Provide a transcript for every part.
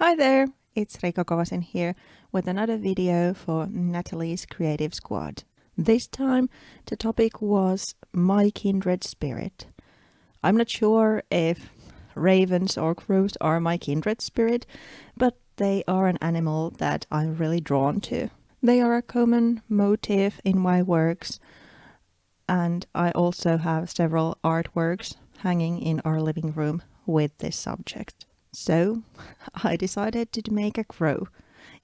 Hi there, it's Riikka Kovasin here with another video for Nathalie's Creative Squad. This time the topic was my kindred spirit. I'm not sure if ravens or crows are my kindred spirit, but they are an animal that I'm really drawn to. They are a common motif in my works, and I also have several artworks hanging in our living room with this subject. So I decided to make a crow.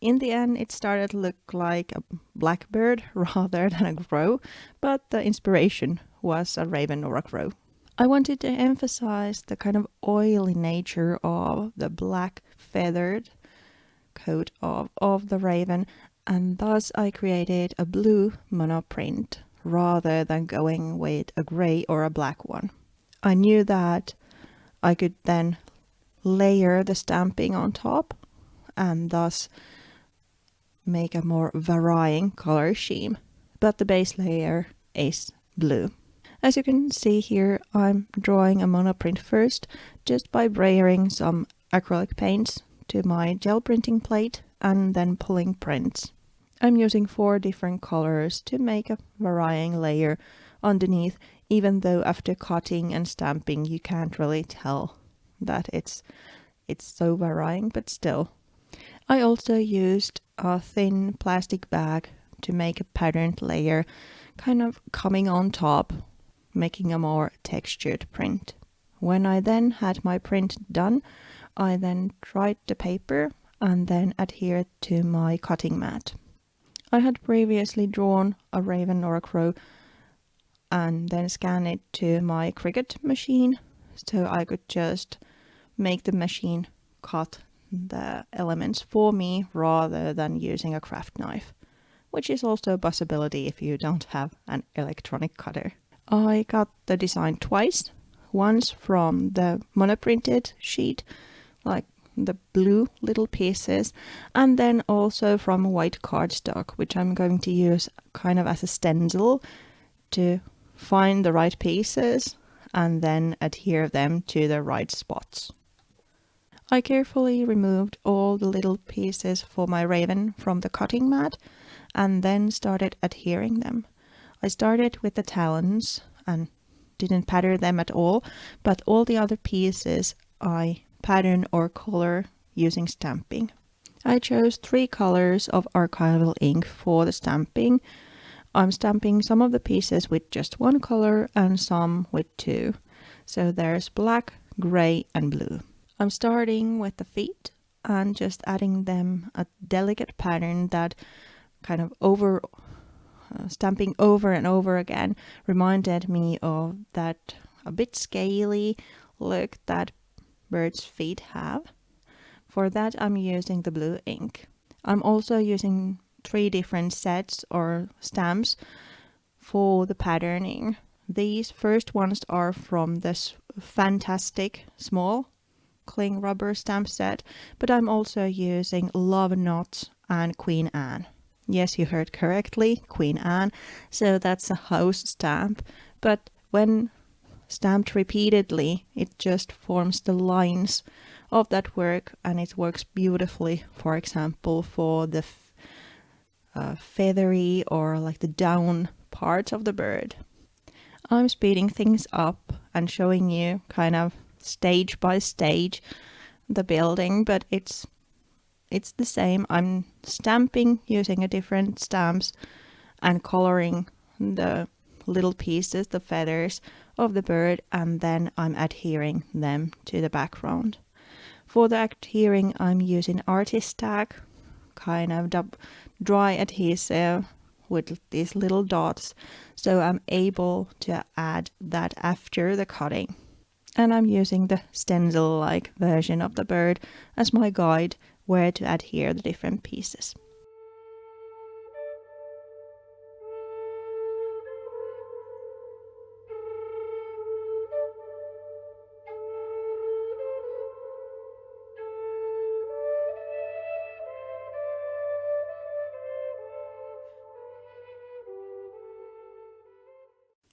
In the end, it started to look like a blackbird rather than a crow, but the inspiration was a raven or a crow. I wanted to emphasize the kind of oily nature of the black feathered coat of the raven, and thus I created a blue monoprint rather than going with a gray or a black one. I knew that I could then layer the stamping on top and thus make a more varying color scheme, but the base layer is blue. As you can see here, I'm drawing a monoprint first just by spraying some acrylic paints to my gel printing plate and then pulling prints. I'm using 4 different colors to make a varying layer underneath, even though after cutting and stamping you can't really tell that it's so varying, but still. I also used a thin plastic bag to make a patterned layer kind of coming on top, making a more textured print. When I then had my print done, I then dried the paper and then adhered to my cutting mat. I had previously drawn a raven or a crow and then scanned it to my Cricut machine, so I could just make the machine cut the elements for me rather than using a craft knife, which is also a possibility if you don't have an electronic cutter. I got the design twice, once from the monoprinted sheet, like the blue little pieces, and then also from white cardstock, which I'm going to use kind of as a stencil to find the right pieces and then adhere them to the right spots. I carefully removed all the little pieces for my raven from the cutting mat and then started adhering them. I started with the talons and didn't pattern them at all, but all the other pieces I pattern or color using stamping. I chose 3 colors of Archival Ink for the stamping. I'm stamping some of the pieces with just 1 color and some with 2. So there's black, gray and blue. I'm starting with the feet and just adding them a delicate pattern that kind of stamping over and over again reminded me of that a bit scaly look that birds' feet have. For that I'm using the blue ink. I'm also using 3 different sets or stamps for the patterning. These first ones are from this FAN-tastic Small cling rubber stamp set, but I'm also using Love Knots and Queen Anne. Yes, you heard correctly, Queen Anne. So that's a house stamp, but when stamped repeatedly, it just forms the lines of that work, and it works beautifully, for example, for the feathery or like the down parts of the bird. I'm speeding things up and showing you kind of stage by stage the building, but it's the same. I'm stamping using a different stamps and coloring the little pieces, the feathers of the bird, and then I'm adhering them to the background. For the adhering, I'm using artist tack, kind of dry adhesive with these little dots, so I'm able to add that after the cutting. And I'm using the stencil-like version of the bird as my guide where to adhere the different pieces.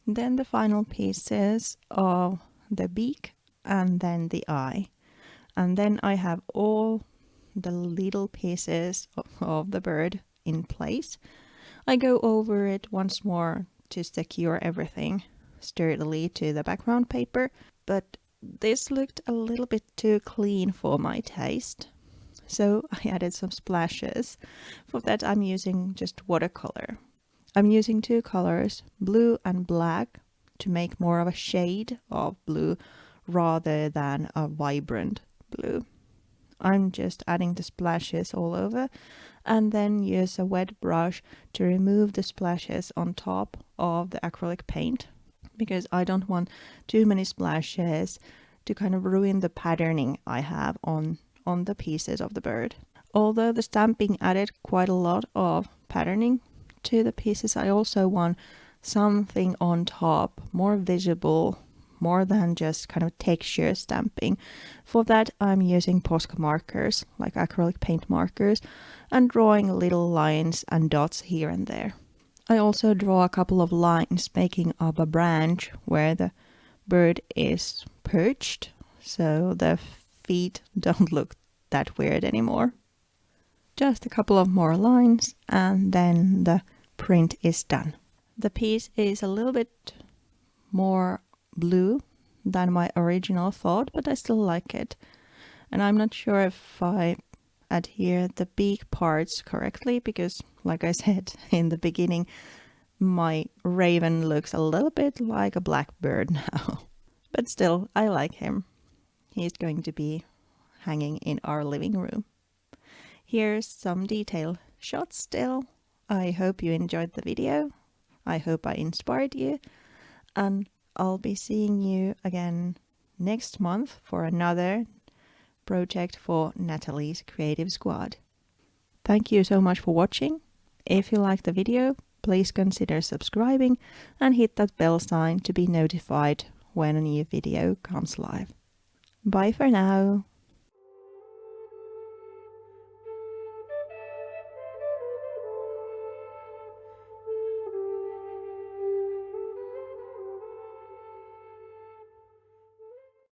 Then the final pieces of the beak and then the eye. And then I have all the little pieces of the bird in place, I go over it once more to secure everything sturdily to the background paper, but this looked a little bit too clean for my taste. So I added some splashes. For that I'm using just watercolor. I'm using two colors, blue and black, to make more of a shade of blue rather than a vibrant blue. I'm just adding the splashes all over and then use a wet brush to remove the splashes on top of the acrylic paint, because I don't want too many splashes to kind of ruin the patterning I have on the pieces of the bird. Although the stamping added quite a lot of patterning to the pieces, I also want something on top, more visible, more than just kind of texture stamping. For that I'm using Posca markers, like acrylic paint markers, and drawing little lines and dots here and there. I also draw a couple of lines making up a branch where the bird is perched, so the feet don't look that weird anymore. Just a couple of more lines and then the print is done. The piece is a little bit more blue than my original thought, but I still like it. And I'm not sure if I adhere the beak parts correctly, because like I said in the beginning, my raven looks a little bit like a blackbird now. But still, I like him. He's going to be hanging in our living room. Here's some detailed shots still. I hope you enjoyed the video. I hope I inspired you. And I'll be seeing you again next month for another project for Nathalie's Creative Squad. Thank you so much for watching. If you liked the video, please consider subscribing and hit that bell sign to be notified when a new video comes live. Bye for now.